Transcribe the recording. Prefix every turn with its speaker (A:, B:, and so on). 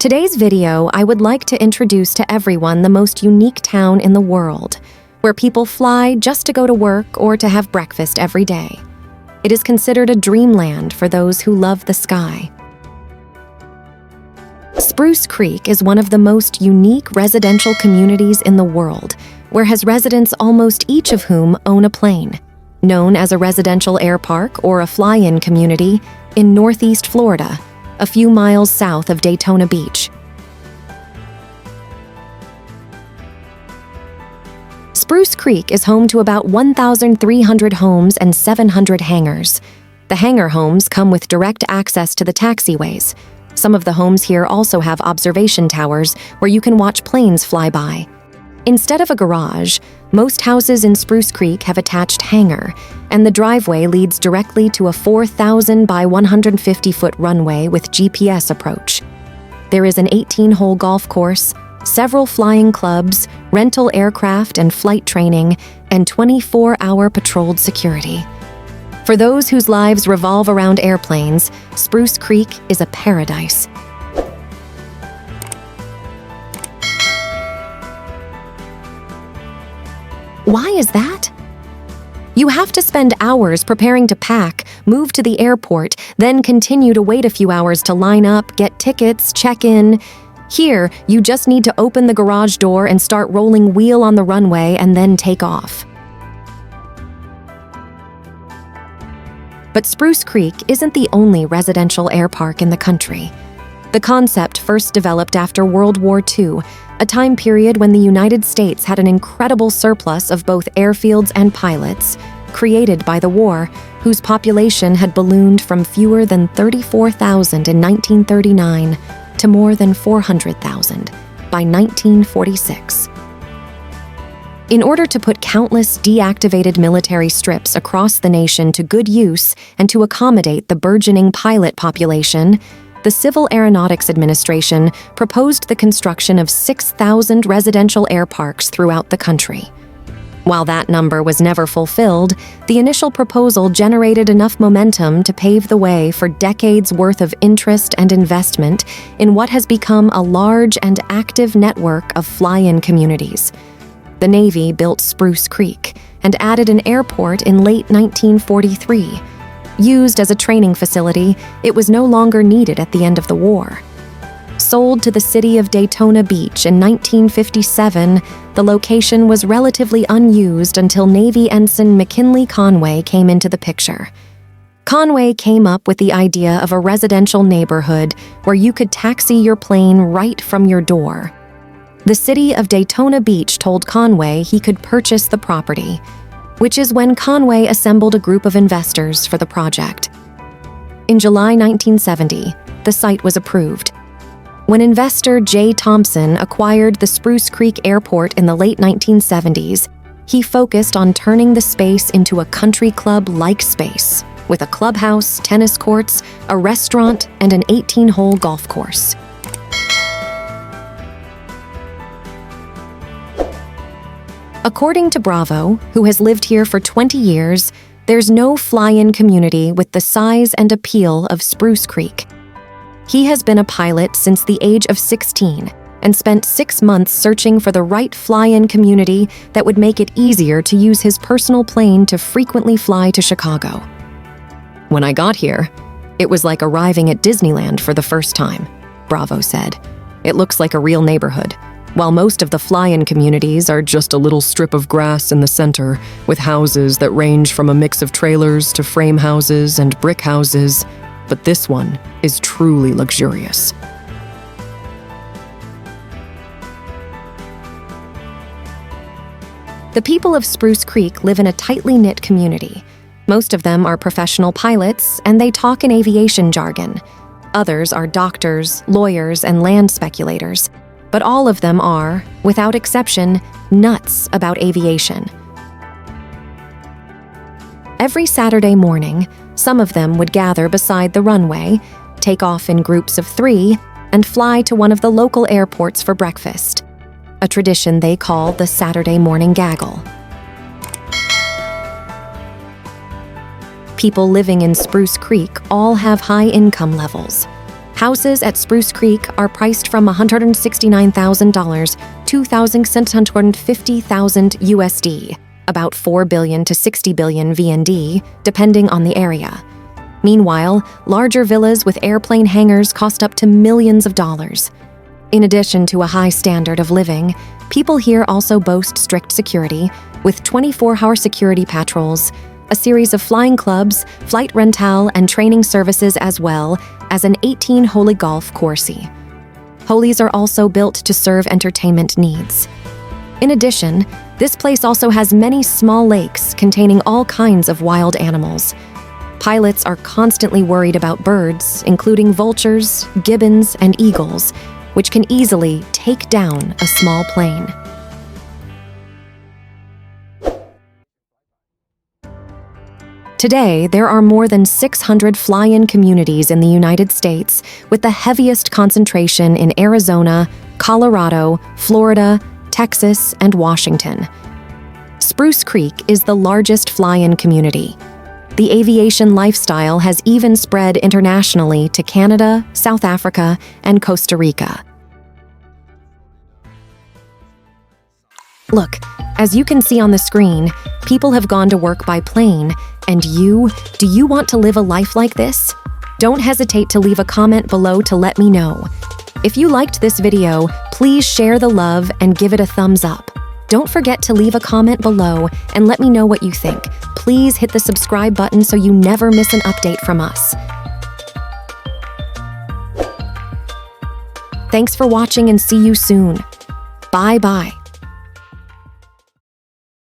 A: Today's video, I would like to introduce to everyone the most unique town in the world, where people fly just to go to work or to have breakfast every day. It is considered a dreamland for those who love the sky. Spruce Creek is one of the most unique residential communities in the world, where has residents almost each of whom own a plane. Known as a residential airpark or a fly-in community in Northeast Florida, a few miles south of Daytona Beach. Spruce Creek is home to about 1,300 homes and 700 hangars. The hangar homes come with direct access to the taxiways. Some of the homes here also have observation towers where you can watch planes fly by. Instead of a garage, most houses in Spruce Creek have attached hangar, and the driveway leads directly to a 4,000 by 150-foot runway with GPS approach. There is an 18-hole golf course, several flying clubs, rental aircraft and flight training, and 24-hour patrolled security. For those whose lives revolve around airplanes, Spruce Creek is a paradise. Why is that? You have to spend hours preparing to pack, move to the airport, then continue to wait a few hours to line up, get tickets, check in. Here, you just need to open the garage door and start rolling wheel on the runway and then take off. But Spruce Creek isn't the only residential airpark in the country. The concept first developed after World War II, a time period when the United States had an incredible surplus of both airfields and pilots, created by the war, whose population had ballooned from fewer than 34,000 in 1939 to more than 400,000 by 1946. In order to put countless deactivated military strips across the nation to good use and to accommodate the burgeoning pilot population, the Civil Aeronautics Administration proposed the construction of 6,000 residential airparks throughout the country. While that number was never fulfilled, the initial proposal generated enough momentum to pave the way for decades' worth of interest and investment in what has become a large and active network of fly-in communities. The Navy built Spruce Creek and added an airport in late 1943. Used as a training facility, it was no longer needed at the end of the war. Sold to the city of Daytona Beach in 1957, the location was relatively unused until Navy Ensign McKinley Conway came into the picture. Conway came up with the idea of a residential neighborhood where you could taxi your plane right from your door. The city of Daytona Beach told Conway he could purchase the property, which is when Conway assembled a group of investors for the project. In July 1970, the site was approved. When investor J. Thompson acquired the Spruce Creek Airport in the late 1970s, he focused on turning the space into a country club-like space, with a clubhouse, tennis courts, a restaurant, and an 18-hole golf course. According to Bravo, who has lived here for 20 years, there's no fly-in community with the size and appeal of Spruce Creek. He has been a pilot since the age of 16 and spent 6 months searching for the right fly-in community that would make it easier to use his personal plane to frequently fly to Chicago. When I got here, it was like arriving at Disneyland for the first time, Bravo said. It looks like a real neighborhood. While most of the fly-in communities are just a little strip of grass in the center, with houses that range from a mix of trailers to frame houses and brick houses, but this one is truly luxurious. The people of Spruce Creek live in a tightly knit community. Most of them are professional pilots, and they talk in aviation jargon. Others are doctors, lawyers, and land speculators. But all of them are, without exception, nuts about aviation. Every Saturday morning, some of them would gather beside the runway, take off in groups of 3, and fly to one of the local airports for breakfast, a tradition they call the Saturday morning gaggle. People living in Spruce Creek all have high income levels. Houses at Spruce Creek are priced from $169,000 to $650,000 USD, about 4 billion to 60 billion VND, depending on the area. Meanwhile, larger villas with airplane hangars cost up to millions of dollars. In addition to a high standard of living, people here also boast strict security, with 24-hour security patrols, a series of flying clubs, flight rental, and training services, as well as an 18-hole golf course. Holes are also built to serve entertainment needs. In addition, this place also has many small lakes containing all kinds of wild animals. Pilots are constantly worried about birds, including vultures, gibbons, and eagles, which can easily take down a small plane. Today, there are more than 600 fly-in communities in the United States, with the heaviest concentration in Arizona, Colorado, Florida, Texas, and Washington. Spruce Creek is the largest fly-in community. The aviation lifestyle has even spread internationally to Canada, South Africa, and Costa Rica. Look, as you can see on the screen, people have gone to work by plane, and do you want to live a life like this? Don't hesitate to leave a comment below to let me know. If you liked this video, please share the love and give it a thumbs up. Don't forget to leave a comment below and let me know what you think. Please hit the subscribe button so you never miss an update from us. Thanks for watching and see you soon. Bye-bye.